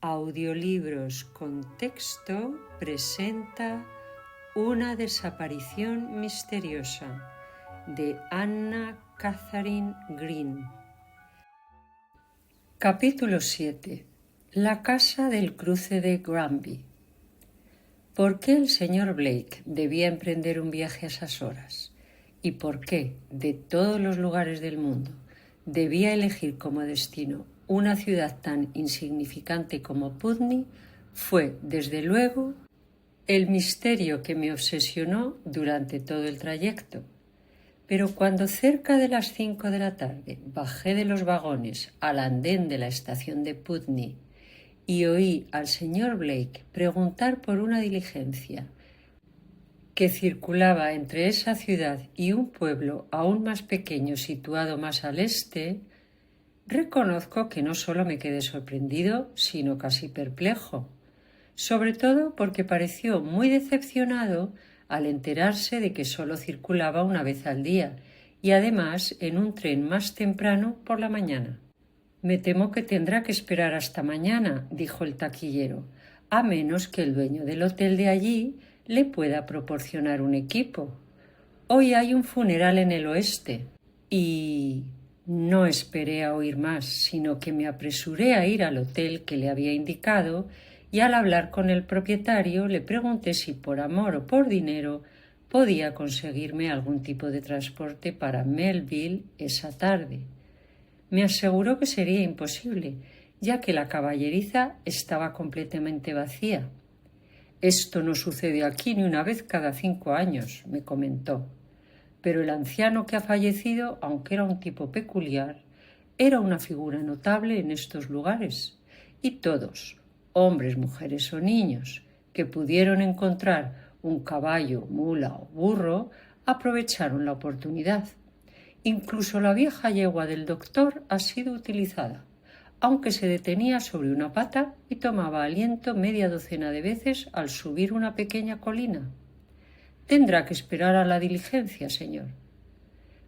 Audiolibros con texto presenta Una desaparición misteriosa de Anna Katharine Green. Capítulo 7. La casa del cruce de Granby. ¿Por qué el señor Blake debía emprender un viaje a esas horas? ¿Y por qué, de todos los lugares del mundo, debía elegir como destino una ciudad tan insignificante como Putney? Fue, desde luego, el misterio que me obsesionó durante todo el trayecto. Pero cuando cerca de las 5 de la tarde bajé de los vagones al andén de la estación de Putney y oí al señor Blake preguntar por una diligencia que circulaba entre esa ciudad y un pueblo aún más pequeño situado más al este, reconozco que no solo me quedé sorprendido, sino casi perplejo, sobre todo porque pareció muy decepcionado al enterarse de que solo circulaba una vez al día y además en un tren más temprano por la mañana. «Me temo que tendrá que esperar hasta mañana», dijo el taquillero, «a menos que el dueño del hotel de allí le pueda proporcionar un equipo. Hoy hay un funeral en el oeste». Y no esperé a oír más, sino que me apresuré a ir al hotel que le había indicado y al hablar con el propietario le pregunté si por amor o por dinero podía conseguirme algún tipo de transporte para Melville esa tarde. Me aseguró que sería imposible, ya que la caballeriza estaba completamente vacía. «Esto no sucede aquí ni una vez cada 5 años», me comentó. Pero el anciano que ha fallecido, aunque era un tipo peculiar, era una figura notable en estos lugares, y todos, hombres, mujeres o niños, que pudieron encontrar un caballo, mula o burro, aprovecharon la oportunidad. Incluso la vieja yegua del doctor ha sido utilizada, aunque se detenía sobre una pata y tomaba aliento media docena de veces al subir una pequeña colina. «Tendrá que esperar a la diligencia, señor».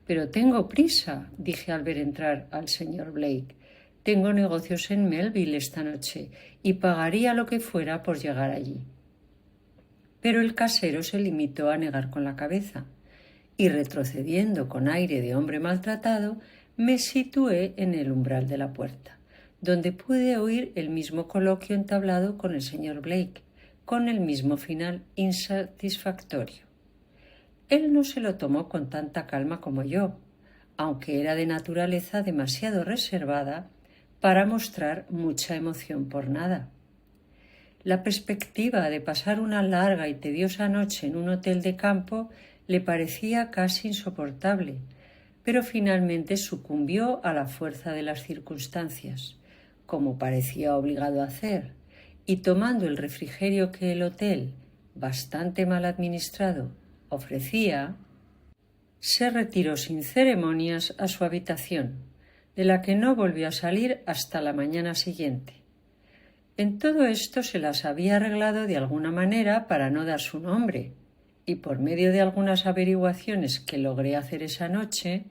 «Pero tengo prisa», dije al ver entrar al señor Blake. «Tengo negocios en Melville esta noche y pagaría lo que fuera por llegar allí». Pero el casero se limitó a negar con la cabeza y, retrocediendo con aire de hombre maltratado, me situé en el umbral de la puerta, donde pude oír el mismo coloquio entablado con el señor Blake, con el mismo final insatisfactorio. Él no se lo tomó con tanta calma como yo, aunque era de naturaleza demasiado reservada para mostrar mucha emoción por nada. La perspectiva de pasar una larga y tediosa noche en un hotel de campo le parecía casi insoportable, pero finalmente sucumbió a la fuerza de las circunstancias, como parecía obligado a hacer, y tomando el refrigerio que el hotel, bastante mal administrado, ofrecía, se retiró sin ceremonias a su habitación, de la que no volvió a salir hasta la mañana siguiente. En todo esto se las había arreglado de alguna manera para no dar su nombre, y por medio de algunas averiguaciones que logré hacer esa noche,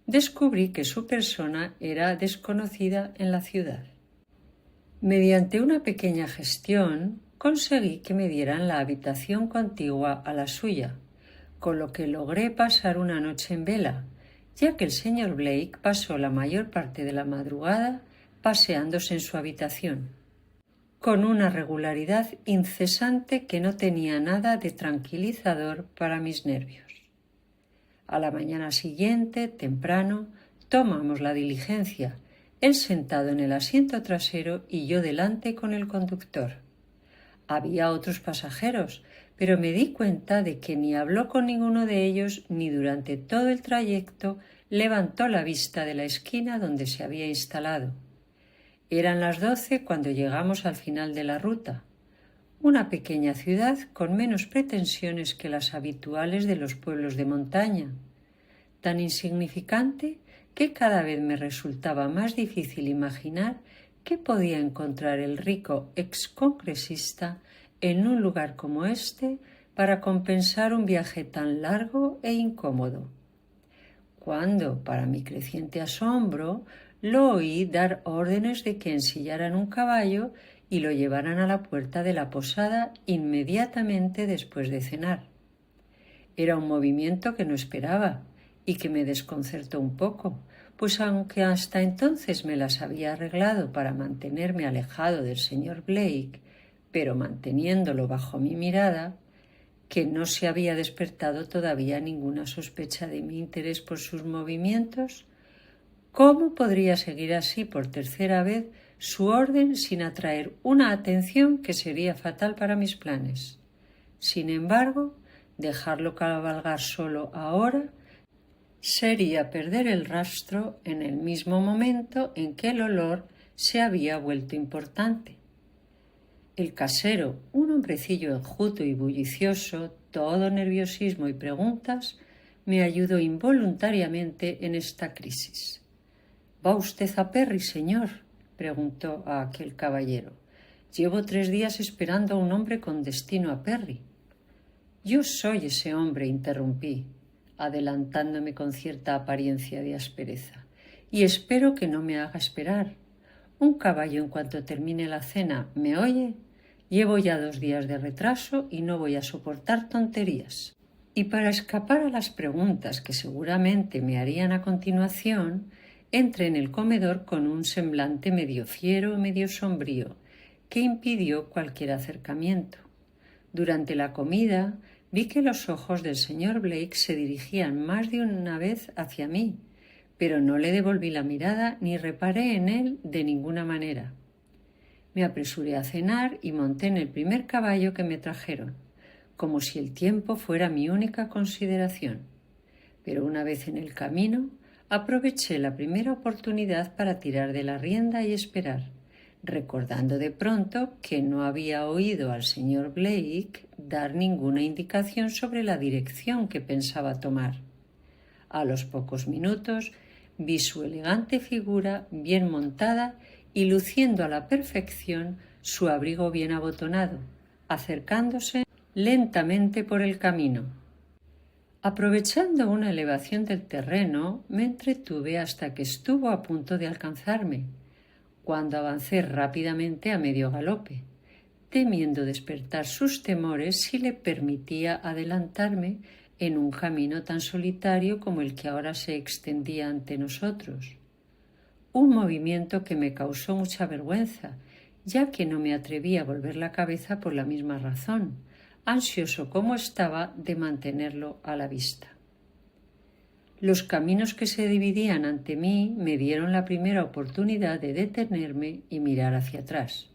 descubrí que su persona era desconocida en la ciudad. Mediante una pequeña gestión, conseguí que me dieran la habitación contigua a la suya, con lo que logré pasar una noche en vela, ya que el señor Blake pasó la mayor parte de la madrugada paseándose en su habitación, con una regularidad incesante que no tenía nada de tranquilizador para mis nervios. A la mañana siguiente, temprano, tomamos la diligencia, él sentado en el asiento trasero y yo delante con el conductor. Había otros pasajeros, pero me di cuenta de que ni habló con ninguno de ellos ni durante todo el trayecto levantó la vista de la esquina donde se había instalado. Eran las 12 cuando llegamos al final de la ruta, una pequeña ciudad con menos pretensiones que las habituales de los pueblos de montaña, tan insignificante que cada vez me resultaba más difícil imaginar qué podía encontrar el rico excongresista en un lugar como este para compensar un viaje tan largo e incómodo. Cuando, para mi creciente asombro, lo oí dar órdenes de que ensillaran un caballo y lo llevaran a la puerta de la posada inmediatamente después de cenar. Era un movimiento que no esperaba y que me desconcertó un poco, pues aunque hasta entonces me las había arreglado para mantenerme alejado del señor Blake, pero manteniéndolo bajo mi mirada, que no se había despertado todavía ninguna sospecha de mi interés por sus movimientos, ¿cómo podría seguir así por tercera vez su orden sin atraer una atención que sería fatal para mis planes? Sin embargo, dejarlo cabalgar solo ahora sería perder el rastro en el mismo momento en que el olor se había vuelto importante. El casero, un hombrecillo enjuto y bullicioso, todo nerviosismo y preguntas, me ayudó involuntariamente en esta crisis. —¿Va usted a Perry, señor? —preguntó a aquel caballero. —Llevo 3 días esperando a un hombre con destino a Perry. —Yo soy ese hombre —interrumpí, adelantándome con cierta apariencia de aspereza—, y espero que no me haga esperar. Un caballo en cuanto termine la cena, ¿me oye? Llevo ya 2 días de retraso y no voy a soportar tonterías. Y para escapar a las preguntas que seguramente me harían a continuación, entré en el comedor con un semblante medio fiero, medio sombrío, que impidió cualquier acercamiento. Durante la comida vi que los ojos del señor Blake se dirigían más de una vez hacia mí, pero no le devolví la mirada ni reparé en él de ninguna manera. Me apresuré a cenar y monté en el primer caballo que me trajeron, como si el tiempo fuera mi única consideración. Pero una vez en el camino, aproveché la primera oportunidad para tirar de la rienda y esperar, recordando de pronto que no había oído al señor Blake dar ninguna indicación sobre la dirección que pensaba tomar. A los pocos minutos vi su elegante figura bien montada y luciendo a la perfección su abrigo bien abotonado, acercándose lentamente por el camino. Aprovechando una elevación del terreno, me entretuve hasta que estuvo a punto de alcanzarme, cuando avancé rápidamente a medio galope, temiendo despertar sus temores si le permitía adelantarme en un camino tan solitario como el que ahora se extendía ante nosotros. Un movimiento que me causó mucha vergüenza, ya que no me atreví a volver la cabeza por la misma razón, ansioso como estaba de mantenerlo a la vista. Los caminos que se dividían ante mí me dieron la primera oportunidad de detenerme y mirar hacia atrás.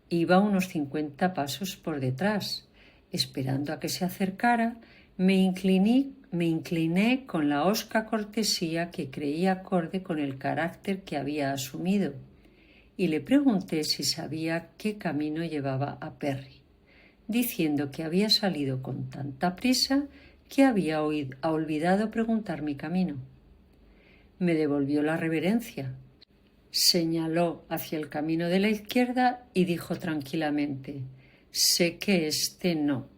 Iba unos 50 pasos por detrás. Esperando a que se acercara, me incliné con la hosca cortesía que creí acorde con el carácter que había asumido, y le pregunté si sabía qué camino llevaba a Perry, diciendo que había salido con tanta prisa que había olvidado preguntar mi camino. Me devolvió la reverencia, señaló hacia el camino de la izquierda y dijo tranquilamente: «Sé que este no».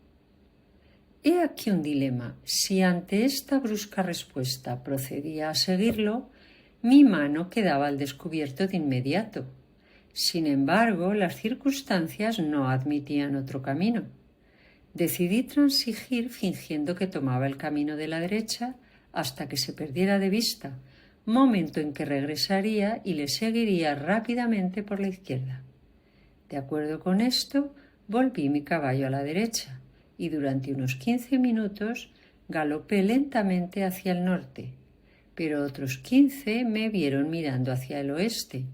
He aquí un dilema. Si ante esta brusca respuesta procedía a seguirlo, mi mano quedaba al descubierto de inmediato. Sin embargo, las circunstancias no admitían otro camino. Decidí transigir fingiendo que tomaba el camino de la derecha hasta que se perdiera de vista, momento en que regresaría y le seguiría rápidamente por la izquierda. De acuerdo con esto, volví mi caballo a la derecha y durante unos 15 minutos galopé lentamente hacia el norte, pero otros 15 me vieron mirando hacia el oeste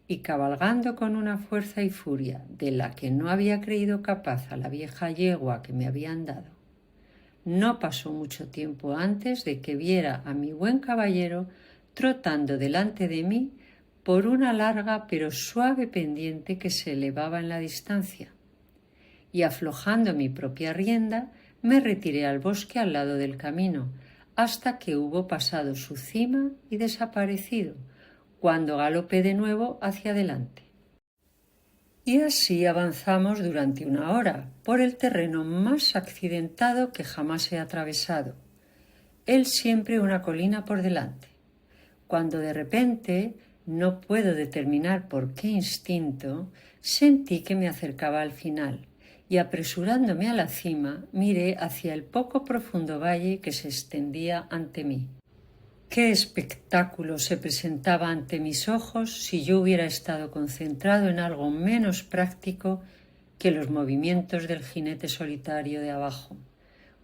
y cabalgando con una fuerza y furia de la que no había creído capaz a la vieja yegua que me habían dado. No pasó mucho tiempo antes de que viera a mi buen caballero trotando delante de mí por una larga pero suave pendiente que se elevaba en la distancia, y aflojando mi propia rienda me retiré al bosque al lado del camino hasta que hubo pasado su cima y desaparecido, cuando galopé de nuevo hacia adelante. Y así avanzamos durante 1 hora por el terreno más accidentado que jamás he atravesado, él siempre una colina por delante, cuando de repente, no puedo determinar por qué instinto, sentí que me acercaba al final y, apresurándome a la cima, miré hacia el poco profundo valle que se extendía ante mí. ¿Qué espectáculo se presentaba ante mis ojos si yo hubiera estado concentrado en algo menos práctico que los movimientos del jinete solitario de abajo?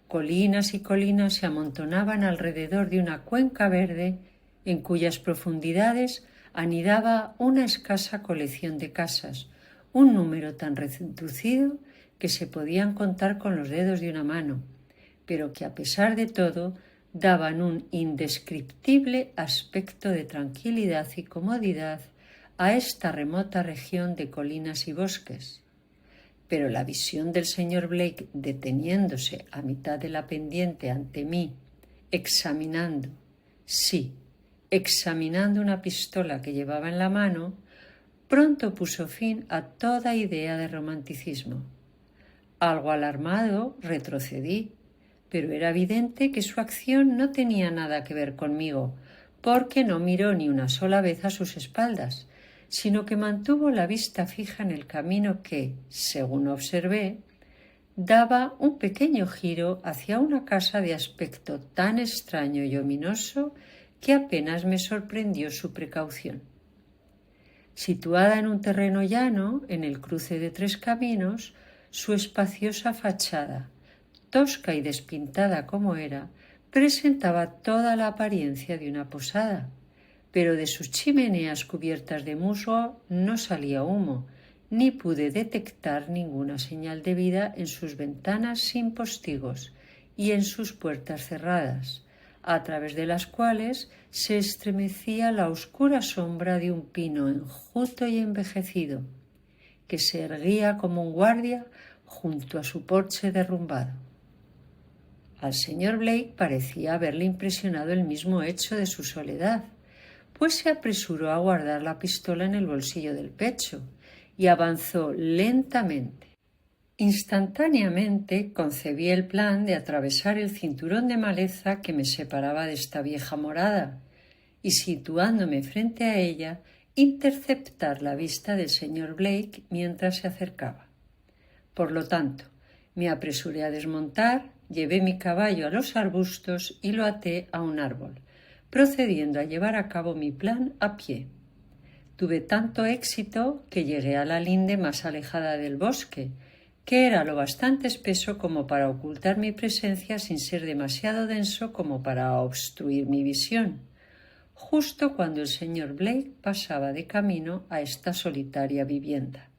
Colinas y colinas se amontonaban alrededor de una cuenca verde en cuyas profundidades anidaba una escasa colección de casas, un número tan reducido que se podían contar con los dedos de una mano, pero que a pesar de todo daban un indescriptible aspecto de tranquilidad y comodidad a esta remota región de colinas y bosques. Pero la visión del señor Blake deteniéndose a mitad de la pendiente ante mí, examinando una pistola que llevaba en la mano, pronto puso fin a toda idea de romanticismo. Algo alarmado, retrocedí, pero era evidente que su acción no tenía nada que ver conmigo, porque no miró ni una sola vez a sus espaldas, sino que mantuvo la vista fija en el camino que, según observé, daba un pequeño giro hacia una casa de aspecto tan extraño y ominoso que apenas me sorprendió su precaución. Situada en un terreno llano, en el cruce de 3 caminos, su espaciosa fachada, tosca y despintada como era, presentaba toda la apariencia de una posada, pero de sus chimeneas cubiertas de musgo no salía humo, ni pude detectar ninguna señal de vida en sus ventanas sin postigos y en sus puertas cerradas, a través de las cuales se estremecía la oscura sombra de un pino enjuto y envejecido, que se erguía como un guardia junto a su porche derrumbado. Al señor Blake parecía haberle impresionado el mismo hecho de su soledad, pues se apresuró a guardar la pistola en el bolsillo del pecho y avanzó lentamente. Instantáneamente concebí el plan de atravesar el cinturón de maleza que me separaba de esta vieja morada y, situándome frente a ella, interceptar la vista del señor Blake mientras se acercaba. Por lo tanto, me apresuré a desmontar, llevé mi caballo a los arbustos y lo até a un árbol, procediendo a llevar a cabo mi plan a pie. Tuve tanto éxito que llegué a la linde más alejada del bosque, que era lo bastante espeso como para ocultar mi presencia sin ser demasiado denso como para obstruir mi visión, justo cuando el señor Blake pasaba de camino a esta solitaria vivienda.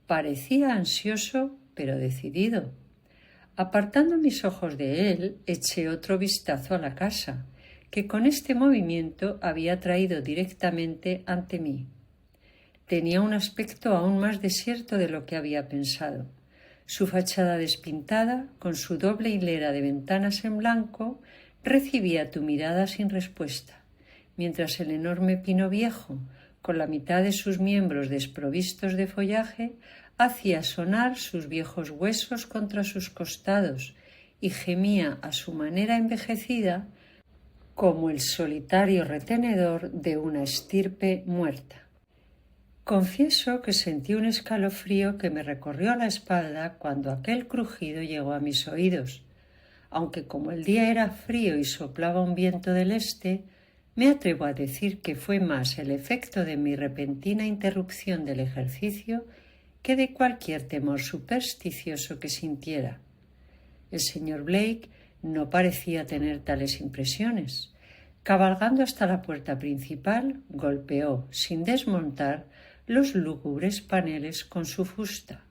Parecía ansioso, pero decidido. Apartando mis ojos de él, eché otro vistazo a la casa, que con este movimiento había traído directamente ante mí. Tenía un aspecto aún más desierto de lo que había pensado. Su fachada despintada, con su doble hilera de ventanas en blanco, recibía tu mirada sin respuesta, mientras el enorme pino viejo, con la mitad de sus miembros desprovistos de follaje, hacía sonar sus viejos huesos contra sus costados y gemía a su manera envejecida como el solitario retenedor de una estirpe muerta. Confieso que sentí un escalofrío que me recorrió la espalda cuando aquel crujido llegó a mis oídos, aunque como el día era frío y soplaba un viento del este, me atrevo a decir que fue más el efecto de mi repentina interrupción del ejercicio que de cualquier temor supersticioso que sintiera. El señor Blake no parecía tener tales impresiones. Cabalgando hasta la puerta principal, golpeó, sin desmontar, los lúgubres paneles con su fusta.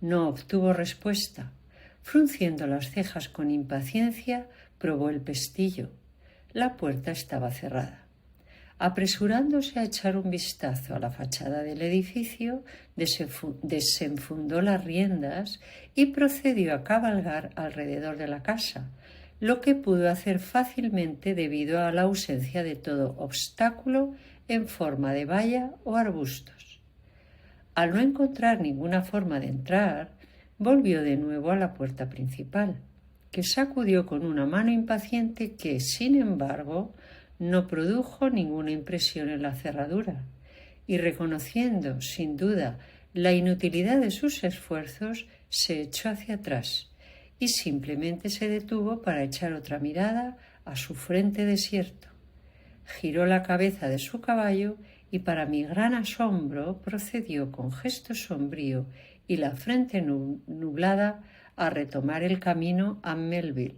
No obtuvo respuesta. Frunciendo las cejas con impaciencia, probó el pestillo. La puerta estaba cerrada. Apresurándose a echar un vistazo a la fachada del edificio, desenfundó las riendas y procedió a cabalgar alrededor de la casa, lo que pudo hacer fácilmente debido a la ausencia de todo obstáculo en forma de valla o arbustos. Al no encontrar ninguna forma de entrar, volvió de nuevo a la puerta principal, que sacudió con una mano impaciente que, sin embargo, no produjo ninguna impresión en la cerradura, y reconociendo, sin duda, la inutilidad de sus esfuerzos, se echó hacia atrás y simplemente se detuvo para echar otra mirada a su frente desierto. Giró la cabeza de su caballo y, para mi gran asombro, procedió con gesto sombrío y la frente nublada a retomar el camino a Melville.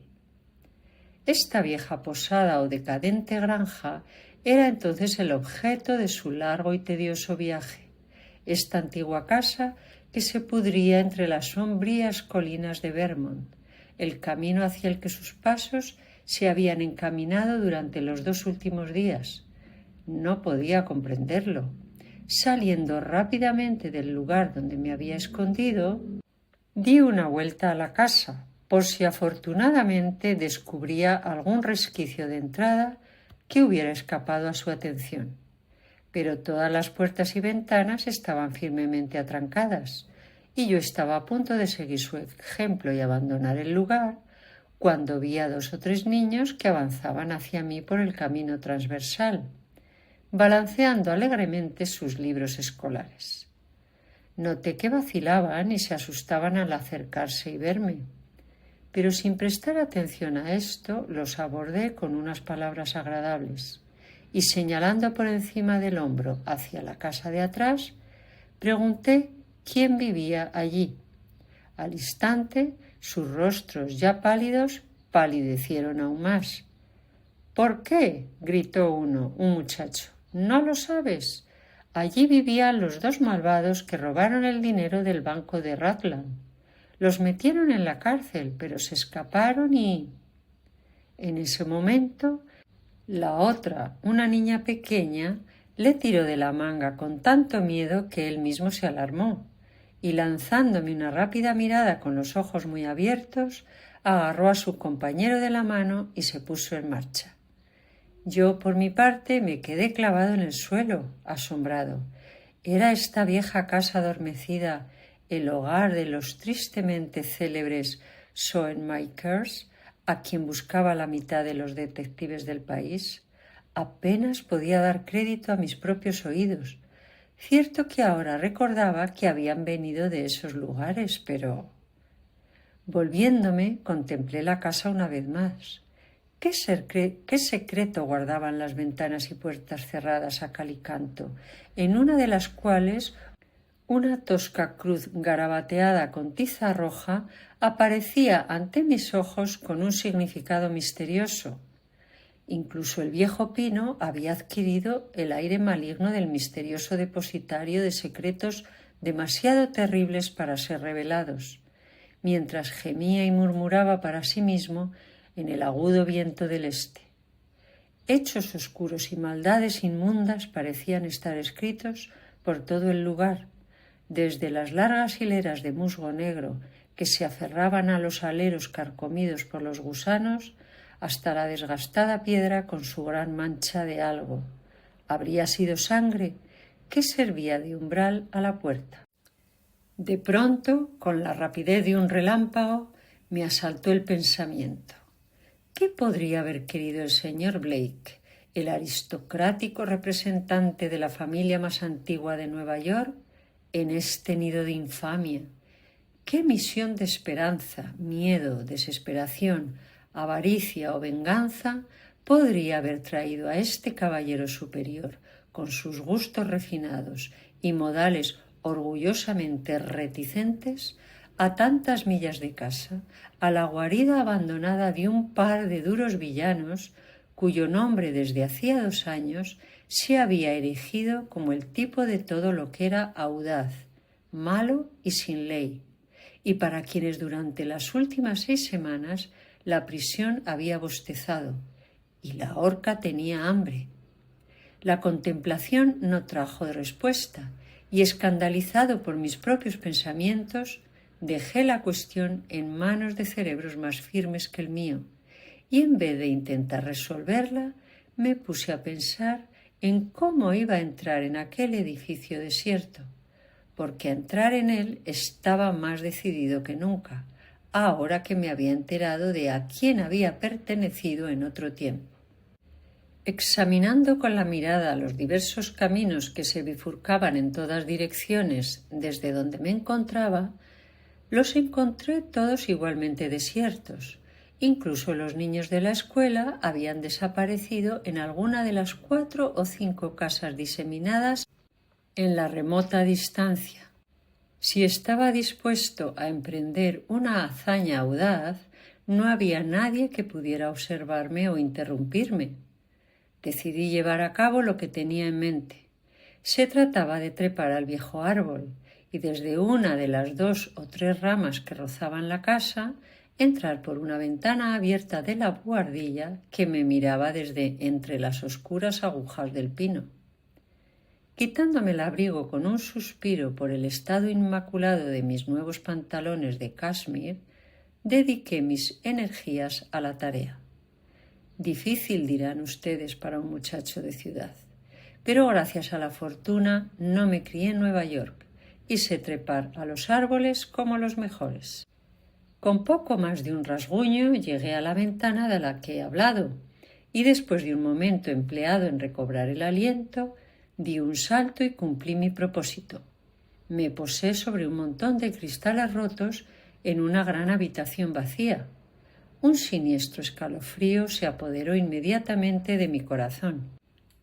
Esta vieja posada o decadente granja era entonces el objeto de su largo y tedioso viaje. Esta antigua casa que se pudría entre las sombrías colinas de Vermont, el camino hacia el que sus pasos se habían encaminado durante los 2 últimos días. No podía comprenderlo. Saliendo rápidamente del lugar donde me había escondido, di una vuelta a la casa, por si afortunadamente descubría algún resquicio de entrada que hubiera escapado a su atención. Pero todas las puertas y ventanas estaban firmemente atrancadas, y yo estaba a punto de seguir su ejemplo y abandonar el lugar, cuando vi a 2 o 3 niños que avanzaban hacia mí por el camino transversal, balanceando alegremente sus libros escolares. Noté que vacilaban y se asustaban al acercarse y verme, pero sin prestar atención a esto los abordé con unas palabras agradables y, señalando por encima del hombro hacia la casa de atrás, pregunté quién vivía allí. Al instante, sus rostros ya pálidos palidecieron aún más. «¿Por qué?», gritó un muchacho. «¿No lo sabes? Allí vivían los 2 malvados que robaron el dinero del banco de Rutland. Los metieron en la cárcel, pero se escaparon y...». En ese momento, la otra, una niña pequeña, le tiró de la manga con tanto miedo que él mismo se alarmó y, lanzándome una rápida mirada con los ojos muy abiertos, agarró a su compañero de la mano y se puso en marcha. Yo, por mi parte, me quedé clavado en el suelo, asombrado. ¿Era esta vieja casa adormecida el hogar de los tristemente célebres Schoenmakers, a quien buscaba la mitad de los detectives del país? Apenas podía dar crédito a mis propios oídos. Cierto que ahora recordaba que habían venido de esos lugares, pero... Volviéndome, contemplé la casa una vez más. ¿Qué secreto guardaban las ventanas y puertas cerradas a cal y canto, en una de las cuales una tosca cruz garabateada con tiza roja aparecía ante mis ojos con un significado misterioso? Incluso el viejo pino había adquirido el aire maligno del misterioso depositario de secretos demasiado terribles para ser revelados, mientras gemía y murmuraba para sí mismo en el agudo viento del este. Hechos oscuros y maldades inmundas parecían estar escritos por todo el lugar, desde las largas hileras de musgo negro que se aferraban a los aleros carcomidos por los gusanos, hasta la desgastada piedra con su gran mancha de algo. ¿Habría sido sangre? ¿Qué servía de umbral a la puerta? De pronto, con la rapidez de un relámpago, me asaltó el pensamiento. ¿Qué podría haber querido el señor Blake, el aristocrático representante de la familia más antigua de Nueva York, en este nido de infamia? ¿Qué misión de esperanza, miedo, desesperación, avaricia o venganza podría haber traído a este caballero superior, con sus gustos refinados y modales orgullosamente reticentes, a tantas millas de casa, a la guarida abandonada de un par de duros villanos cuyo nombre desde hacía 2 años se había erigido como el tipo de todo lo que era audaz, malo y sin ley, y para quienes durante las últimas 6 semanas la prisión había bostezado y la horca tenía hambre? La contemplación no trajo respuesta, y escandalizado por mis propios pensamientos, dejé la cuestión en manos de cerebros más firmes que el mío, y en vez de intentar resolverla, me puse a pensar en cómo iba a entrar en aquel edificio desierto, porque a entrar en él estaba más decidido que nunca, ahora que me había enterado de a quién había pertenecido en otro tiempo. Examinando con la mirada los diversos caminos que se bifurcaban en todas direcciones desde donde me encontraba, los encontré todos igualmente desiertos. Incluso los niños de la escuela habían desaparecido en alguna de las 4 o 5 casas diseminadas en la remota distancia. Si estaba dispuesto a emprender una hazaña audaz, no había nadie que pudiera observarme o interrumpirme. Decidí llevar a cabo lo que tenía en mente. Se trataba de trepar al viejo árbol y desde una de las 2 o 3 ramas que rozaban la casa, entrar por una ventana abierta de la buhardilla que me miraba desde entre las oscuras agujas del pino. Quitándome el abrigo con un suspiro por el estado inmaculado de mis nuevos pantalones de cashmere, dediqué mis energías a la tarea. Difícil, dirán ustedes, para un muchacho de ciudad, pero gracias a la fortuna no me crié en Nueva York y sé trepar a los árboles como los mejores. Con poco más de un rasguño llegué a la ventana de la que he hablado y después de un momento empleado en recobrar el aliento, di un salto y cumplí mi propósito. Me posé sobre un montón de cristales rotos en una gran habitación vacía. Un siniestro escalofrío se apoderó inmediatamente de mi corazón.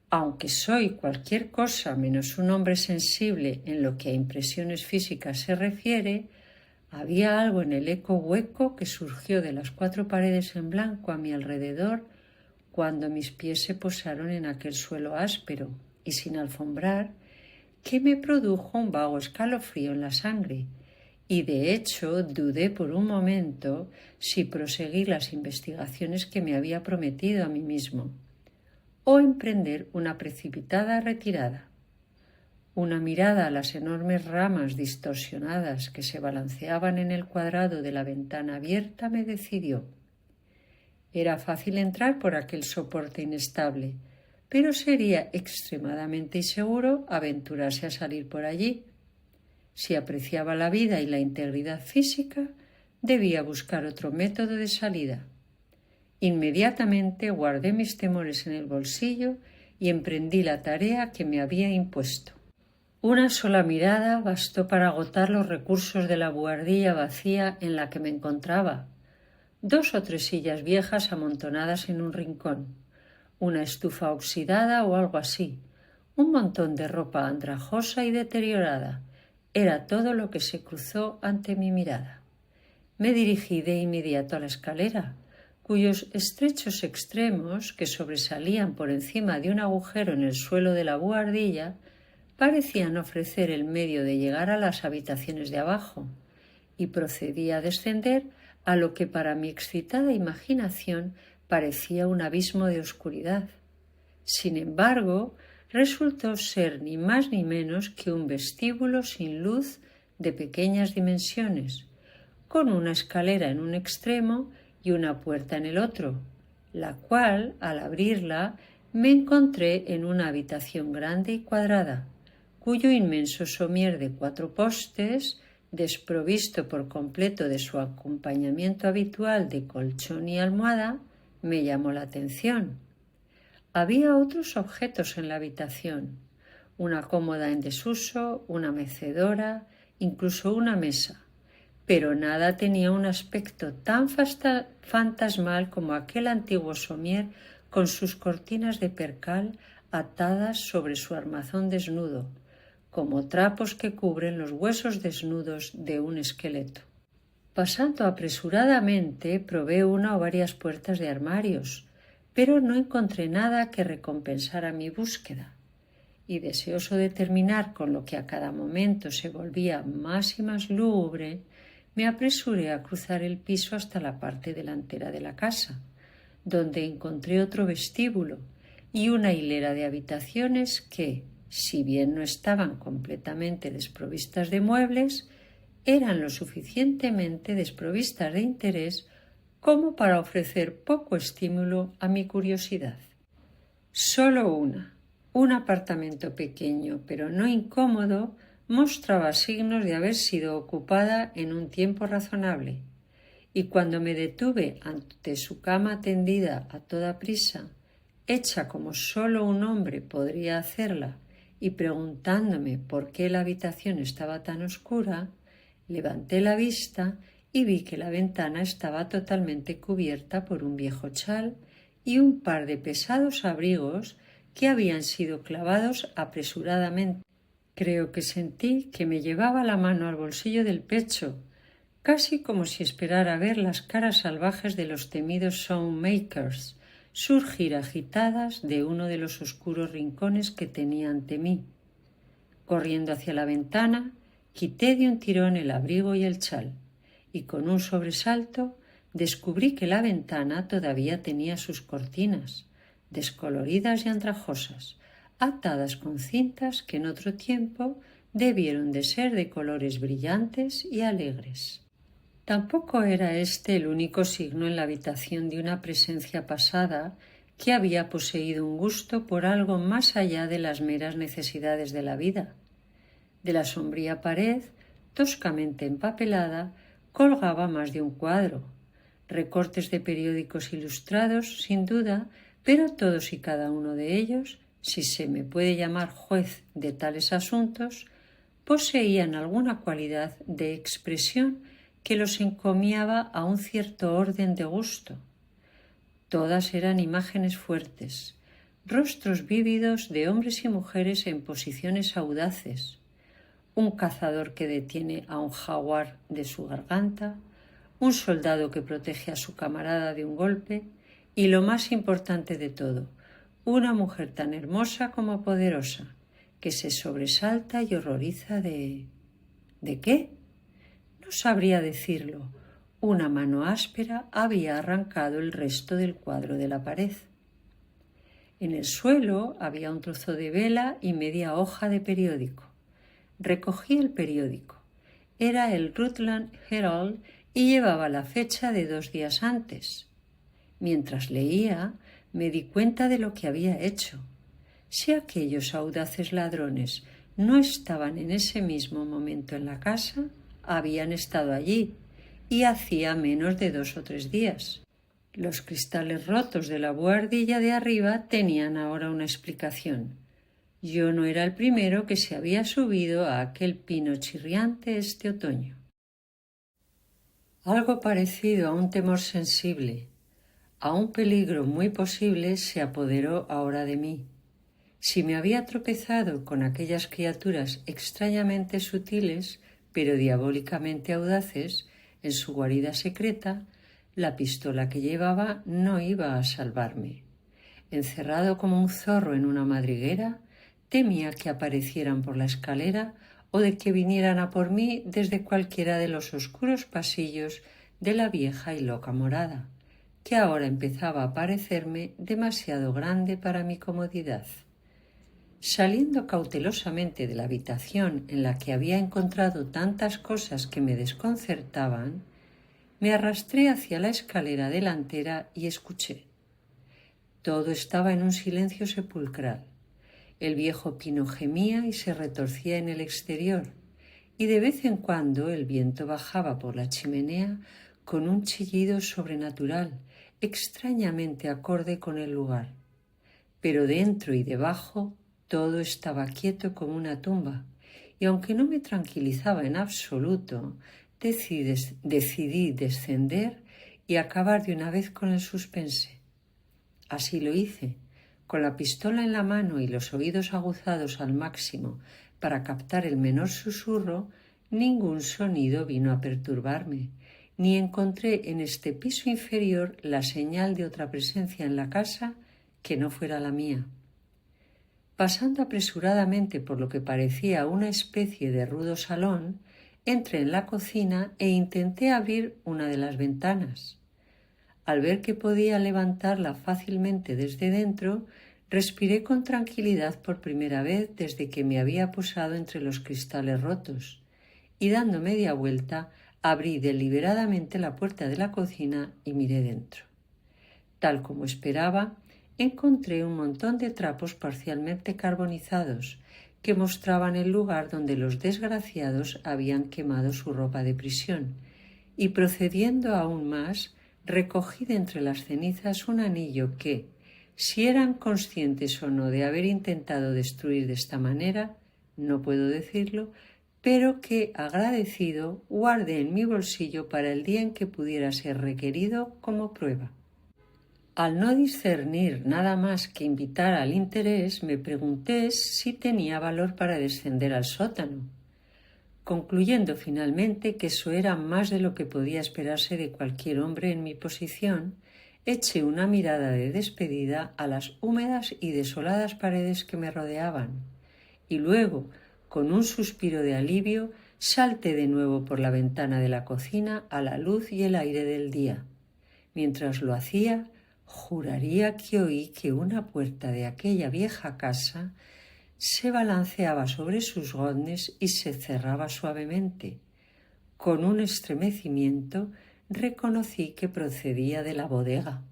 Aunque soy cualquier cosa menos un hombre sensible en lo que a impresiones físicas se refiere, había algo en el eco hueco que surgió de las 4 paredes en blanco a mi alrededor cuando mis pies se posaron en aquel suelo áspero y sin alfombrar, que me produjo un vago escalofrío en la sangre, y de hecho dudé por un momento si proseguir las investigaciones que me había prometido a mí mismo, o emprender una precipitada retirada. Una mirada a las enormes ramas distorsionadas que se balanceaban en el cuadrado de la ventana abierta me decidió. Era fácil entrar por aquel soporte inestable, pero sería extremadamente inseguro aventurarse a salir por allí. Si apreciaba la vida y la integridad física, debía buscar otro método de salida. Inmediatamente guardé mis temores en el bolsillo y emprendí la tarea que me había impuesto. Una sola mirada bastó para agotar los recursos de la buhardilla vacía en la que me encontraba. 2 o 3 sillas viejas amontonadas en un rincón, una estufa oxidada o algo así, un montón de ropa andrajosa y deteriorada. Era todo lo que se cruzó ante mi mirada. Me dirigí de inmediato a la escalera, cuyos estrechos extremos, que sobresalían por encima de un agujero en el suelo de la buhardilla, parecían ofrecer el medio de llegar a las habitaciones de abajo, y procedí a descender a lo que para mi excitada imaginación parecía un abismo de oscuridad. Sin embargo, resultó ser ni más ni menos que un vestíbulo sin luz de pequeñas dimensiones, con una escalera en un extremo y una puerta en el otro, la cual, al abrirla, me encontré en una habitación grande y cuadrada, cuyo inmenso somier de 4 postes, desprovisto por completo de su acompañamiento habitual de colchón y almohada, me llamó la atención. Había otros objetos en la habitación, una cómoda en desuso, una mecedora, incluso una mesa, pero nada tenía un aspecto tan fantasmal como aquel antiguo somier con sus cortinas de percal atadas sobre su armazón desnudo, como trapos que cubren los huesos desnudos de un esqueleto. Pasando apresuradamente, probé una o varias puertas de armarios, pero no encontré nada que recompensara mi búsqueda, y deseoso de terminar con lo que a cada momento se volvía más y más lúgubre, me apresuré a cruzar el piso hasta la parte delantera de la casa, donde encontré otro vestíbulo y una hilera de habitaciones que, si bien no estaban completamente desprovistas de muebles, eran lo suficientemente desprovistas de interés como para ofrecer poco estímulo a mi curiosidad. Solo un apartamento pequeño pero no incómodo, mostraba signos de haber sido ocupada en un tiempo razonable, y cuando me detuve ante su cama tendida a toda prisa, hecha como solo un hombre podría hacerla, y preguntándome por qué la habitación estaba tan oscura, levanté la vista y vi que la ventana estaba totalmente cubierta por un viejo chal y un par de pesados abrigos que habían sido clavados apresuradamente. Creo que sentí que me llevaba la mano al bolsillo del pecho, casi como si esperara ver las caras salvajes de los temidos Soundmakers surgir agitadas de uno de los oscuros rincones que tenía ante mí. Corriendo hacia la ventana, quité de un tirón el abrigo y el chal, y con un sobresalto descubrí que la ventana todavía tenía sus cortinas, descoloridas y andrajosas, atadas con cintas que en otro tiempo debieron de ser de colores brillantes y alegres. Tampoco era este el único signo en la habitación de una presencia pasada que había poseído un gusto por algo más allá de las meras necesidades de la vida. De la sombría pared, toscamente empapelada, colgaba más de un cuadro, recortes de periódicos ilustrados, sin duda, pero todos y cada uno de ellos, si se me puede llamar juez de tales asuntos, poseían alguna cualidad de expresión que los encomiaba a un cierto orden de gusto. Todas eran imágenes fuertes, rostros vívidos de hombres y mujeres en posiciones audaces, un cazador que detiene a un jaguar de su garganta, un soldado que protege a su camarada de un golpe y, lo más importante de todo, una mujer tan hermosa como poderosa, que se sobresalta y horroriza de... ¿De qué? No sabría decirlo. Una mano áspera había arrancado el resto del cuadro de la pared. En el suelo había un trozo de vela y media hoja de periódico. Recogí el periódico. Era el Rutland Herald y llevaba la fecha de 2 días antes. Mientras leía, me di cuenta de lo que había hecho. Si aquellos audaces ladrones no estaban en ese mismo momento en la casa, habían estado allí, y hacía menos de 2 o 3 días. Los cristales rotos de la buhardilla de arriba tenían ahora una explicación. Yo no era el primero que se había subido a aquel pino chirriante este otoño. Algo parecido a un temor sensible, a un peligro muy posible, se apoderó ahora de mí. Si me había tropezado con aquellas criaturas extrañamente sutiles, pero diabólicamente audaces, en su guarida secreta, la pistola que llevaba no iba a salvarme. Encerrado como un zorro en una madriguera, temía que aparecieran por la escalera o de que vinieran a por mí desde cualquiera de los oscuros pasillos de la vieja y loca morada, que ahora empezaba a parecerme demasiado grande para mi comodidad. Saliendo cautelosamente de la habitación en la que había encontrado tantas cosas que me desconcertaban, me arrastré hacia la escalera delantera y escuché. Todo estaba en un silencio sepulcral. El viejo pino gemía y se retorcía en el exterior, y de vez en cuando el viento bajaba por la chimenea con un chillido sobrenatural, extrañamente acorde con el lugar. Pero dentro y debajo todo estaba quieto como una tumba, y aunque no me tranquilizaba en absoluto, decidí descender y acabar de una vez con el suspense. Así lo hice, con la pistola en la mano y los oídos aguzados al máximo para captar el menor susurro. Ningún sonido vino a perturbarme, ni encontré en este piso inferior la señal de otra presencia en la casa que no fuera la mía. Pasando apresuradamente por lo que parecía una especie de rudo salón, entré en la cocina e intenté abrir una de las ventanas. Al ver que podía levantarla fácilmente desde dentro, respiré con tranquilidad por primera vez desde que me había posado entre los cristales rotos, y dando media vuelta, abrí deliberadamente la puerta de la cocina y miré dentro. Tal como esperaba, encontré un montón de trapos parcialmente carbonizados que mostraban el lugar donde los desgraciados habían quemado su ropa de prisión, y procediendo aún más, recogí de entre las cenizas un anillo que, Si eran conscientes o no de haber intentado destruir de esta manera, no puedo decirlo, pero que, agradecido, guardé en mi bolsillo para el día en que pudiera ser requerido como prueba. Al no discernir nada más que invitar al interés, me pregunté si tenía valor para descender al sótano, concluyendo finalmente que eso era más de lo que podía esperarse de cualquier hombre en mi posición. Eché una mirada de despedida a las húmedas y desoladas paredes que me rodeaban, y luego, con un suspiro de alivio, salté de nuevo por la ventana de la cocina a la luz y el aire del día. Mientras lo hacía, juraría que oí que una puerta de aquella vieja casa se balanceaba sobre sus goznes y se cerraba suavemente. Con un estremecimiento reconocí que procedía de la bodega.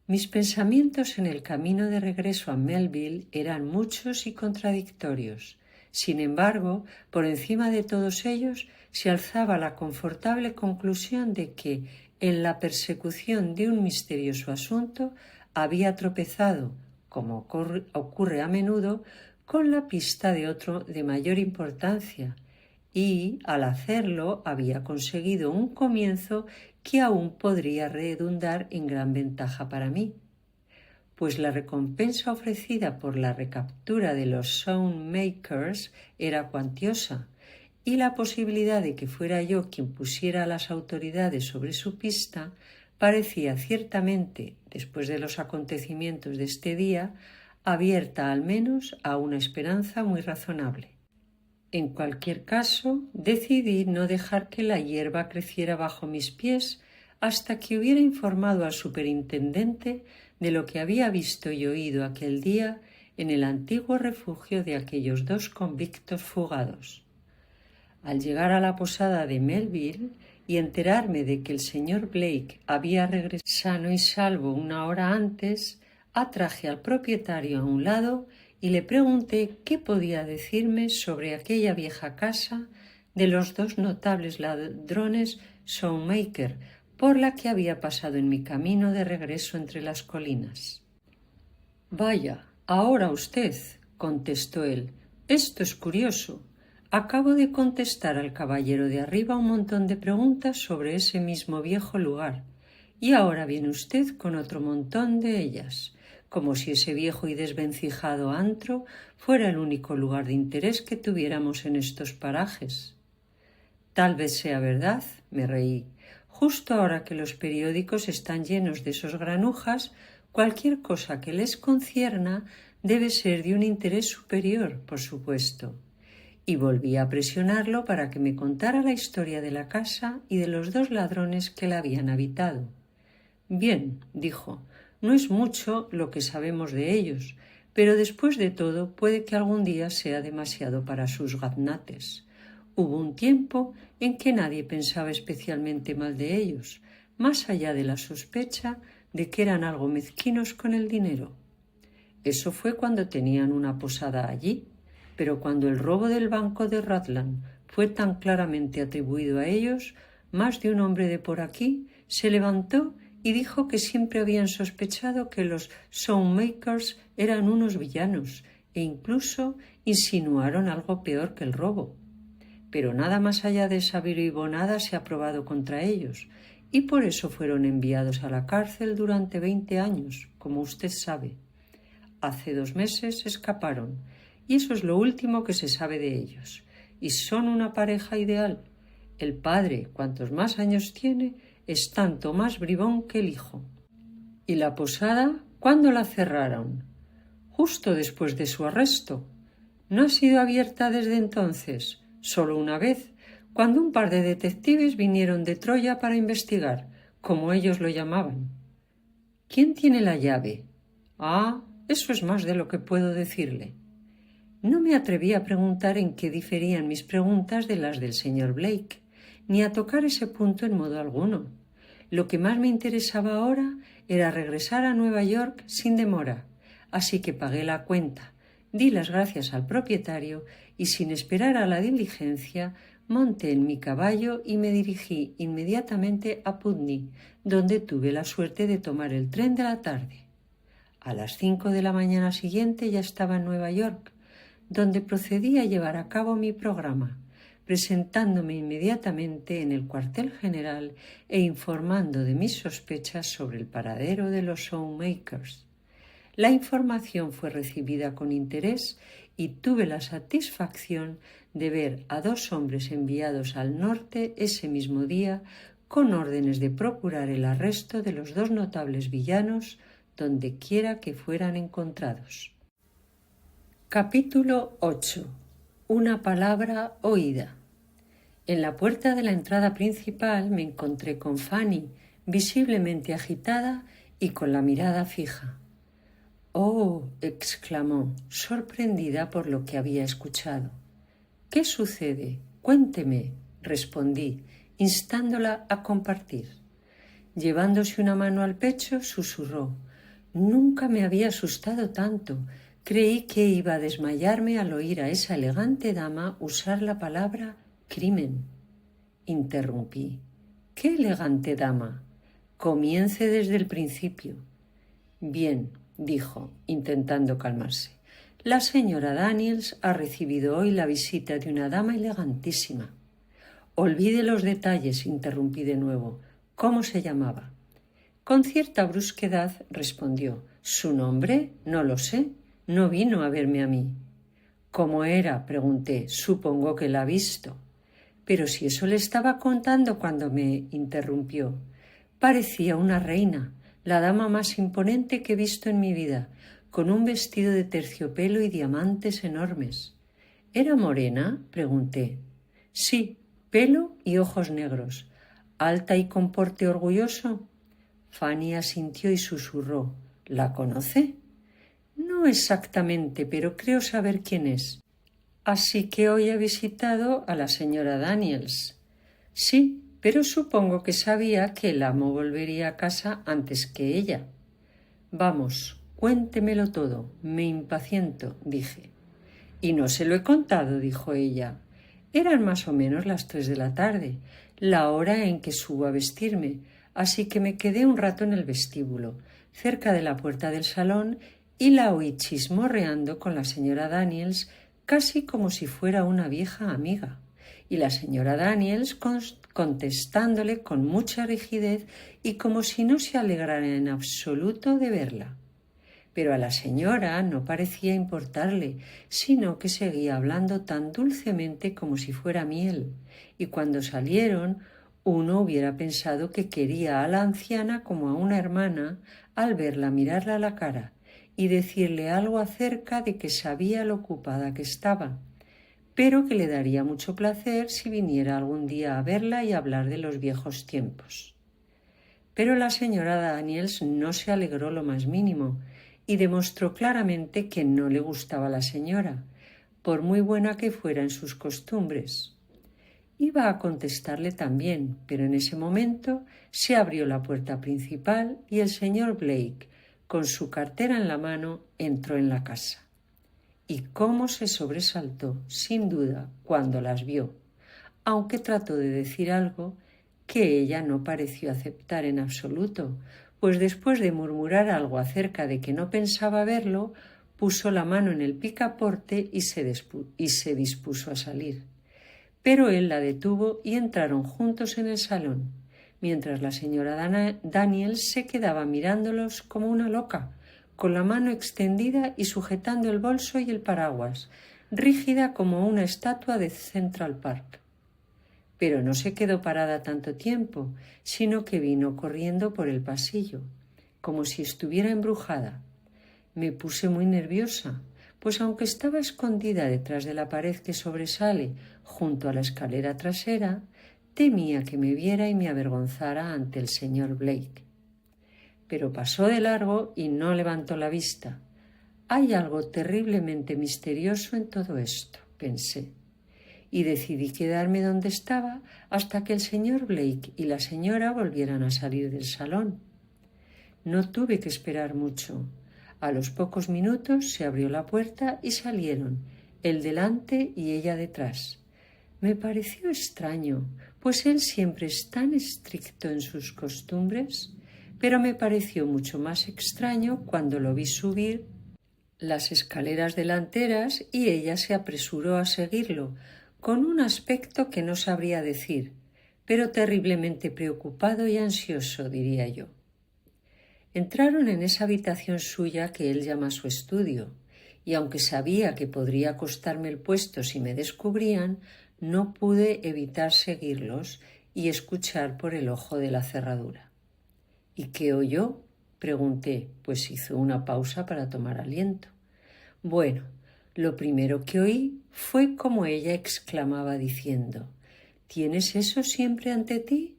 Mis pensamientos en el camino de regreso a Melville eran muchos y contradictorios. Sin embargo, por encima de todos ellos se alzaba la confortable conclusión de que, en la persecución de un misterioso asunto, había tropezado, como ocurre a menudo, con la pista de otro de mayor importancia, y, al hacerlo, había conseguido un comienzo que aún podría redundar en gran ventaja para mí, pues la recompensa ofrecida por la recaptura de los Soundmakers era cuantiosa, y la posibilidad de que fuera yo quien pusiera a las autoridades sobre su pista parecía ciertamente, después de los acontecimientos de este día, abierta al menos a una esperanza muy razonable. En cualquier caso, decidí no dejar que la hierba creciera bajo mis pies hasta que hubiera informado al superintendente de lo que había visto y oído aquel día en el antiguo refugio de aquellos dos convictos fugados. Al llegar a la posada de Melville y enterarme de que el señor Blake había regresado sano y salvo una hora antes, atraje al propietario a un lado y le pregunté qué podía decirme sobre aquella vieja casa de los dos notables ladrones Soundmaker por la que había pasado en mi camino de regreso entre las colinas. «Vaya, ahora usted», contestó él, «esto es curioso. Acabo de contestar al caballero de arriba un montón de preguntas sobre ese mismo viejo lugar, y ahora viene usted con otro montón de ellas, como si ese viejo y desvencijado antro fuera el único lugar de interés que tuviéramos en estos parajes». «Tal vez sea verdad», me reí. «Justo ahora que los periódicos están llenos de esos granujas, cualquier cosa que les concierna debe ser de un interés superior, por supuesto». Y volví a presionarlo para que me contara la historia de la casa y de los dos ladrones que la habían habitado. «Bien», dijo, «no es mucho lo que sabemos de ellos, pero después de todo puede que algún día sea demasiado para sus gaznates. Hubo un tiempo en que nadie pensaba especialmente mal de ellos, más allá de la sospecha de que eran algo mezquinos con el dinero. Eso fue cuando tenían una posada allí, pero cuando el robo del banco de Rutland fue tan claramente atribuido a ellos, más de un hombre de por aquí se levantó y dijo que siempre habían sospechado que los Soundmakers eran unos villanos e incluso insinuaron algo peor que el robo. Pero nada más allá de esa bribonada se ha probado contra ellos, y por eso fueron enviados a la cárcel durante 20 años, como usted sabe. Hace 2 meses escaparon, y eso es lo último que se sabe de ellos. Y son una pareja ideal. El padre, cuantos más años tiene, es tanto más bribón que el hijo. ¿Y la posada, cuándo la cerraron? Justo después de su arresto. ¿No ha sido abierta desde entonces? Solo una vez, cuando un par de detectives vinieron de Troya para investigar, como ellos lo llamaban. ¿Quién tiene la llave? Ah, eso es más de lo que puedo decirle. No me atreví a preguntar en qué diferían mis preguntas de las del señor Blake, ni a tocar ese punto en modo alguno. Lo que más me interesaba ahora era regresar a Nueva York sin demora, así que pagué la cuenta, di las gracias al propietario y, sin esperar a la diligencia, monté en mi caballo y me dirigí inmediatamente a Putney, donde tuve la suerte de tomar el tren de la tarde. A las 5 de la mañana siguiente ya estaba en Nueva York, donde procedí a llevar a cabo mi programa, presentándome inmediatamente en el cuartel general e informando de mis sospechas sobre el paradero de los Shoemakers. La información fue recibida con interés y tuve la satisfacción de ver a 2 hombres enviados al norte ese mismo día con órdenes de procurar el arresto de los 2 notables villanos donde quiera que fueran encontrados. Capítulo 8. Una palabra oída. En la puerta de la entrada principal me encontré con Fanny, visiblemente agitada y con la mirada fija. «Oh», exclamó, sorprendida por lo que había escuchado. «¿Qué sucede? Cuénteme», respondí, instándola a compartir. Llevándose una mano al pecho, susurró: «Nunca me había asustado tanto. Creí que iba a desmayarme al oír a esa elegante dama usar la palabra crimen». Interrumpí. «¿Qué elegante dama? Comience desde el principio». «Bien», dijo, intentando calmarse. «La señora Daniels ha recibido hoy la visita de una dama elegantísima». «Olvide los detalles», interrumpí de nuevo. «¿Cómo se llamaba?» Con cierta brusquedad respondió: «¿Su nombre? No lo sé. No vino a verme a mí». «¿Cómo era?», pregunté. «Supongo que la ha visto». «Pero si eso le estaba contando cuando me interrumpió. Parecía una reina, la dama más imponente que he visto en mi vida, con un vestido de terciopelo y diamantes enormes». «¿Era morena?», pregunté. «Sí, pelo y ojos negros. ¿Alta y con porte orgulloso?» Fanny asintió y susurró: «¿La conoce?» «No exactamente, pero creo saber quién es». «Así que hoy ha visitado a la señora Daniels». «Sí, pero supongo que sabía que el amo volvería a casa antes que ella». «Vamos, cuéntemelo todo, me impaciento», dije. «Y no se lo he contado», dijo ella. «Eran más o menos las 3 de la tarde, la hora en que subo a vestirme, así que me quedé un rato en el vestíbulo, cerca de la puerta del salón, y la oí chismorreando con la señora Daniels casi como si fuera una vieja amiga, y la señora Daniels contestándole con mucha rigidez y como si no se alegrara en absoluto de verla. Pero a la señora no parecía importarle, sino que seguía hablando tan dulcemente como si fuera miel, y cuando salieron uno hubiera pensado que quería a la anciana como a una hermana al verla mirarla a la cara y decirle algo acerca de que sabía lo ocupada que estaba, pero que le daría mucho placer si viniera algún día a verla y hablar de los viejos tiempos. Pero la señora Daniels no se alegró lo más mínimo y demostró claramente que no le gustaba la señora, por muy buena que fuera en sus costumbres. Iba a contestarle también, pero en ese momento se abrió la puerta principal y el señor Blake, con su cartera en la mano, entró en la casa. Y cómo se sobresaltó, sin duda, cuando las vio, aunque trató de decir algo que ella no pareció aceptar en absoluto, pues después de murmurar algo acerca de que no pensaba verlo, puso la mano en el picaporte y se dispuso a salir. Pero él la detuvo y entraron juntos en el salón, mientras la señora Daniels se quedaba mirándolos como una loca, con la mano extendida y sujetando el bolso y el paraguas, rígida como una estatua de Central Park. Pero no se quedó parada tanto tiempo, sino que vino corriendo por el pasillo, como si estuviera embrujada. Me puse muy nerviosa, pues aunque estaba escondida detrás de la pared que sobresale junto a la escalera trasera, temía que me viera y me avergonzara ante el señor Blake. Pero pasó de largo y no levantó la vista. Hay algo terriblemente misterioso en todo esto, pensé, y decidí quedarme donde estaba hasta que el señor Blake y la señora volvieran a salir del salón. No tuve que esperar mucho. A los pocos minutos se abrió la puerta y salieron, él delante y ella detrás. Me pareció extraño, pues él siempre es tan estricto en sus costumbres, pero me pareció mucho más extraño cuando lo vi subir las escaleras delanteras y ella se apresuró a seguirlo, con un aspecto que no sabría decir, pero terriblemente preocupado y ansioso, diría yo. Entraron en esa habitación suya que él llama su estudio, y aunque sabía que podría costarme el puesto si me descubrían, no pude evitar seguirlos y escuchar por el ojo de la cerradura. ¿Y qué oyó? Pregunté, pues hizo una pausa para tomar aliento. Bueno, lo primero que oí fue como ella exclamaba diciendo: ¿Tienes eso siempre ante ti?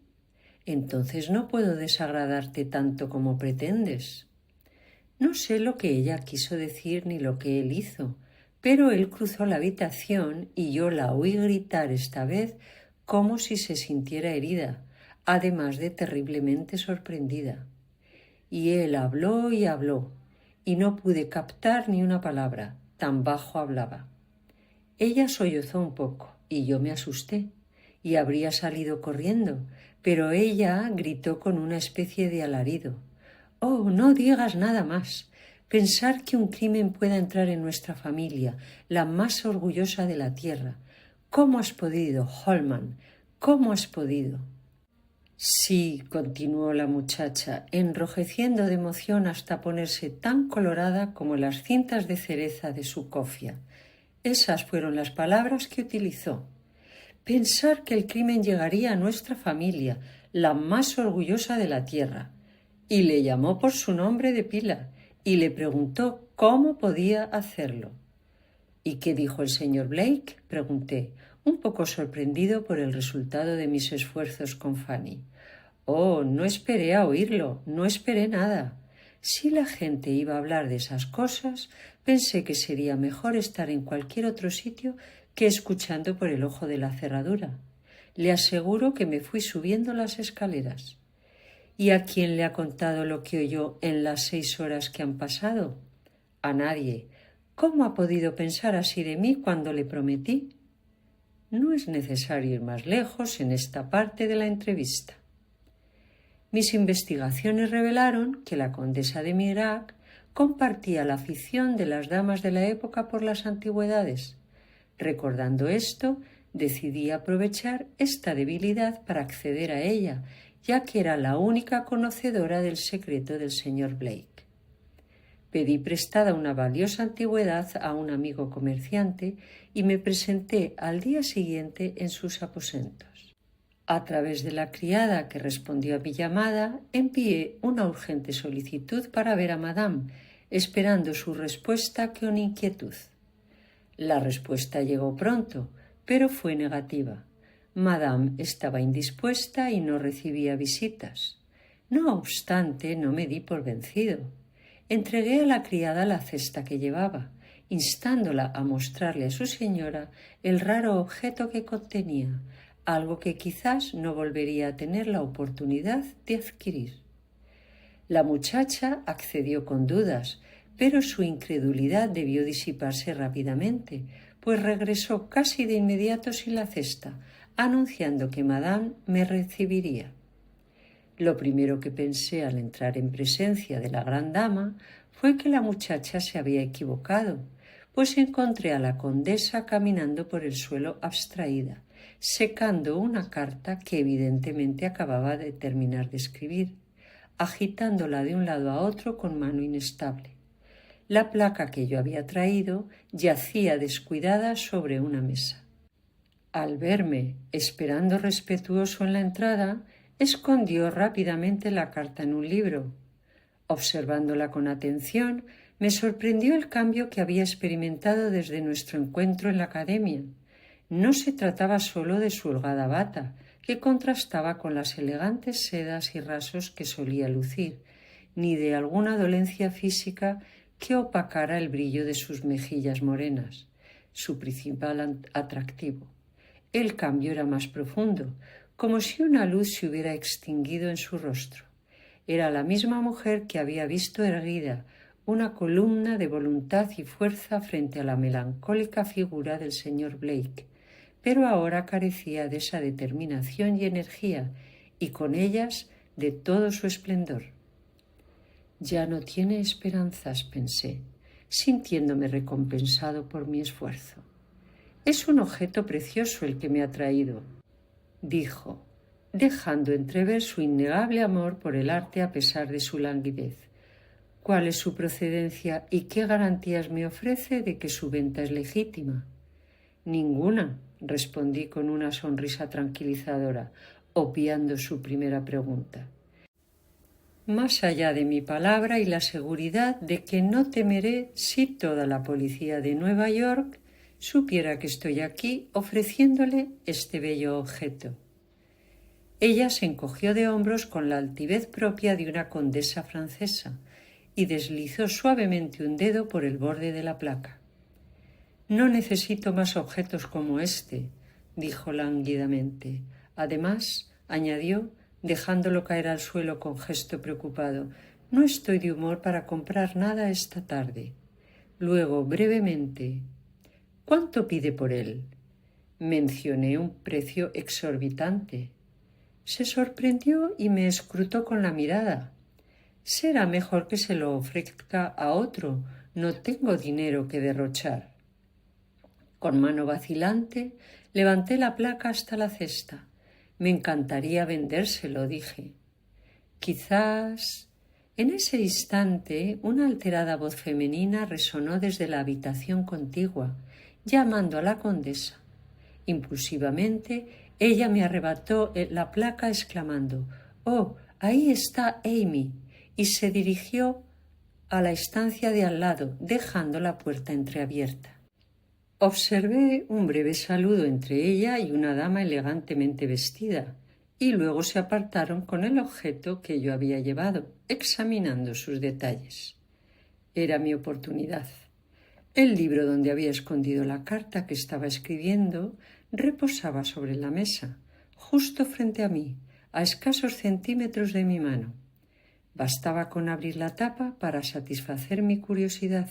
Entonces no puedo desagradarte tanto como pretendes. No sé lo que ella quiso decir ni lo que él hizo, pero él cruzó la habitación y yo la oí gritar esta vez como si se sintiera herida, además de terriblemente sorprendida. Y él habló y habló, y no pude captar ni una palabra, tan bajo hablaba. Ella sollozó un poco, y yo me asusté, y habría salido corriendo, pero ella gritó con una especie de alarido: «Oh, no digas nada más. Pensar que un crimen pueda entrar en nuestra familia, la más orgullosa de la tierra. ¿Cómo has podido, Holman? ¿Cómo has podido?» Sí, continuó la muchacha, enrojeciendo de emoción hasta ponerse tan colorada como las cintas de cereza de su cofia. Esas fueron las palabras que utilizó. Pensar que el crimen llegaría a nuestra familia, la más orgullosa de la tierra. Y le llamó por su nombre de pila y le preguntó cómo podía hacerlo. ¿Y qué dijo el señor Blake?, pregunté, un poco sorprendido por el resultado de mis esfuerzos con Fanny. Oh, no esperé a oírlo, no esperé nada. Si la gente iba a hablar de esas cosas, pensé que sería mejor estar en cualquier otro sitio que escuchando por el ojo de la cerradura. Le aseguro que me fui subiendo las escaleras. ¿Y a quién le ha contado lo que oyó en las 6 horas que han pasado? A nadie. ¿Cómo ha podido pensar así de mí cuando le prometí? No es necesario ir más lejos en esta parte de la entrevista. Mis investigaciones revelaron que la condesa de Mirac compartía la afición de las damas de la época por las antigüedades. Recordando esto, decidí aprovechar esta debilidad para acceder a ella, ya que era la única conocedora del secreto del señor Blake. Pedí prestada una valiosa antigüedad a un amigo comerciante y me presenté al día siguiente en sus aposentos. A través de la criada que respondió a mi llamada, envié una urgente solicitud para ver a Madame, esperando su respuesta con inquietud. La respuesta llegó pronto, pero fue negativa. Madame estaba indispuesta y no recibía visitas. No obstante, no me di por vencido. Entregué a la criada la cesta que llevaba, instándola a mostrarle a su señora el raro objeto que contenía, algo que quizás no volvería a tener la oportunidad de adquirir. La muchacha accedió con dudas, pero su incredulidad debió disiparse rápidamente, pues regresó casi de inmediato sin la cesta, anunciando que Madame me recibiría. Lo primero que pensé al entrar en presencia de la gran dama fue que la muchacha se había equivocado, pues encontré a la condesa caminando por el suelo abstraída, secando una carta que evidentemente acababa de terminar de escribir, agitándola de un lado a otro con mano inestable. La placa que yo había traído yacía descuidada sobre una mesa. Al verme esperando respetuoso en la entrada, escondió rápidamente la carta en un libro. Observándola con atención, me sorprendió el cambio que había experimentado desde nuestro encuentro en la academia. No se trataba solo de su holgada bata, que contrastaba con las elegantes sedas y rasos que solía lucir, ni de alguna dolencia física que opacara el brillo de sus mejillas morenas, su principal atractivo. El cambio era más profundo, como si una luz se hubiera extinguido en su rostro. Era la misma mujer que había visto erguida, una columna de voluntad y fuerza frente a la melancólica figura del señor Blake, pero ahora carecía de esa determinación y energía, y con ellas de todo su esplendor. Ya no tiene esperanzas, pensé, sintiéndome recompensado por mi esfuerzo. Es un objeto precioso el que me ha traído, dijo, dejando entrever su innegable amor por el arte a pesar de su languidez. ¿Cuál es su procedencia y qué garantías me ofrece de que su venta es legítima? Ninguna, respondí con una sonrisa tranquilizadora, obviando su primera pregunta. Más allá de mi palabra y la seguridad de que no temeré si toda la policía de Nueva York supiera que estoy aquí ofreciéndole este bello objeto. Ella se encogió de hombros con la altivez propia de una condesa francesa y deslizó suavemente un dedo por el borde de la placa. No necesito más objetos como este, dijo lánguidamente. Además, añadió, dejándolo caer al suelo con gesto preocupado, no estoy de humor para comprar nada esta tarde. Luego, brevemente, ¿cuánto pide por él? Mencioné un precio exorbitante. Se sorprendió y me escrutó con la mirada. Será mejor que se lo ofrezca a otro. No tengo dinero que derrochar. Con mano vacilante, levanté la placa hasta la cesta. Me encantaría vendérselo, dije. Quizás. En ese instante, una alterada voz femenina resonó desde la habitación contigua, llamando a la condesa. Impulsivamente, ella me arrebató la placa exclamando: «¡Oh, ahí está Amy!» y se dirigió a la estancia de al lado, dejando la puerta entreabierta. Observé un breve saludo entre ella y una dama elegantemente vestida, y luego se apartaron con el objeto que yo había llevado, examinando sus detalles. Era mi oportunidad. El libro donde había escondido la carta que estaba escribiendo reposaba sobre la mesa, justo frente a mí, a escasos centímetros de mi mano. Bastaba con abrir la tapa para satisfacer mi curiosidad.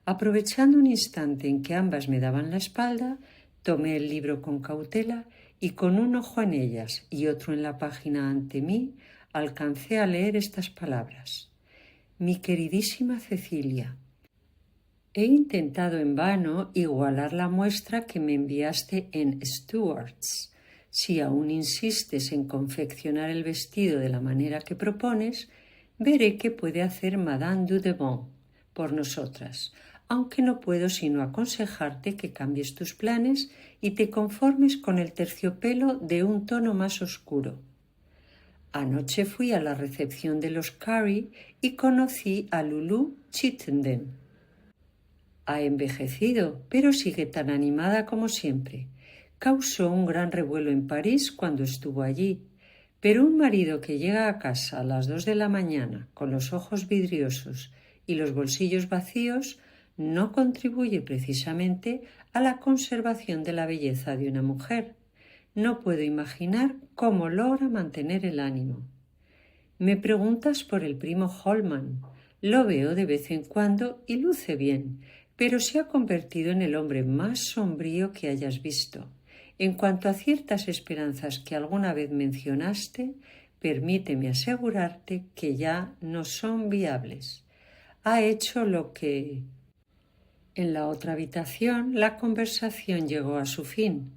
Aprovechando un instante en que ambas me daban la espalda, tomé el libro con cautela y con un ojo en ellas y otro en la página ante mí, alcancé a leer estas palabras. Mi queridísima Cecilia, he intentado en vano igualar la muestra que me enviaste en Stewart's. Si aún insistes en confeccionar el vestido de la manera que propones, veré qué puede hacer Madame Dudevant por nosotras, aunque no puedo sino aconsejarte que cambies tus planes y te conformes con el terciopelo de un tono más oscuro. Anoche fui a la recepción de los Carey y conocí a Lulu Chittenden. Ha envejecido, pero sigue tan animada como siempre. Causó un gran revuelo en París cuando estuvo allí, pero un marido que llega a casa a las 2 de la mañana con los ojos vidriosos y los bolsillos vacíos no contribuye precisamente a la conservación de la belleza de una mujer. No puedo imaginar cómo logra mantener el ánimo. Me preguntas por el primo Holman. Lo veo de vez en cuando y luce bien, pero se ha convertido en el hombre más sombrío que hayas visto. En cuanto a ciertas esperanzas que alguna vez mencionaste, permíteme asegurarte que ya no son viables. Ha hecho lo que... En la otra habitación, la conversación llegó a su fin.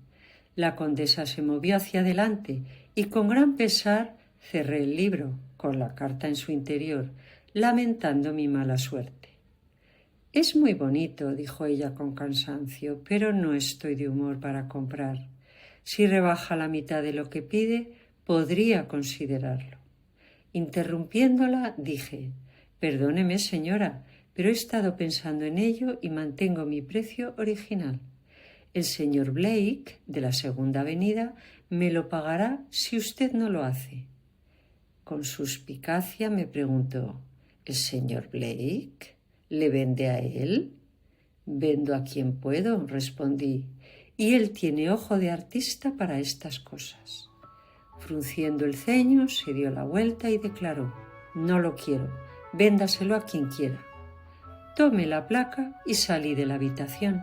La condesa se movió hacia adelante y con gran pesar cerré el libro, con la carta en su interior, lamentando mi mala suerte. Es muy bonito, dijo ella con cansancio, pero no estoy de humor para comprar. Si rebaja la mitad de lo que pide, podría considerarlo. Interrumpiéndola, dije: «Perdóneme, señora, pero he estado pensando en ello y mantengo mi precio original. El señor Blake, de la Segunda Avenida, me lo pagará si usted no lo hace». Con suspicacia me preguntó: «¿El señor Blake? ¿Le vende a él?» «Vendo a quien puedo», respondí, «y él tiene ojo de artista para estas cosas». Frunciendo el ceño, se dio la vuelta y declaró: «No lo quiero, véndaselo a quien quiera». Tomé la placa y salí de la habitación.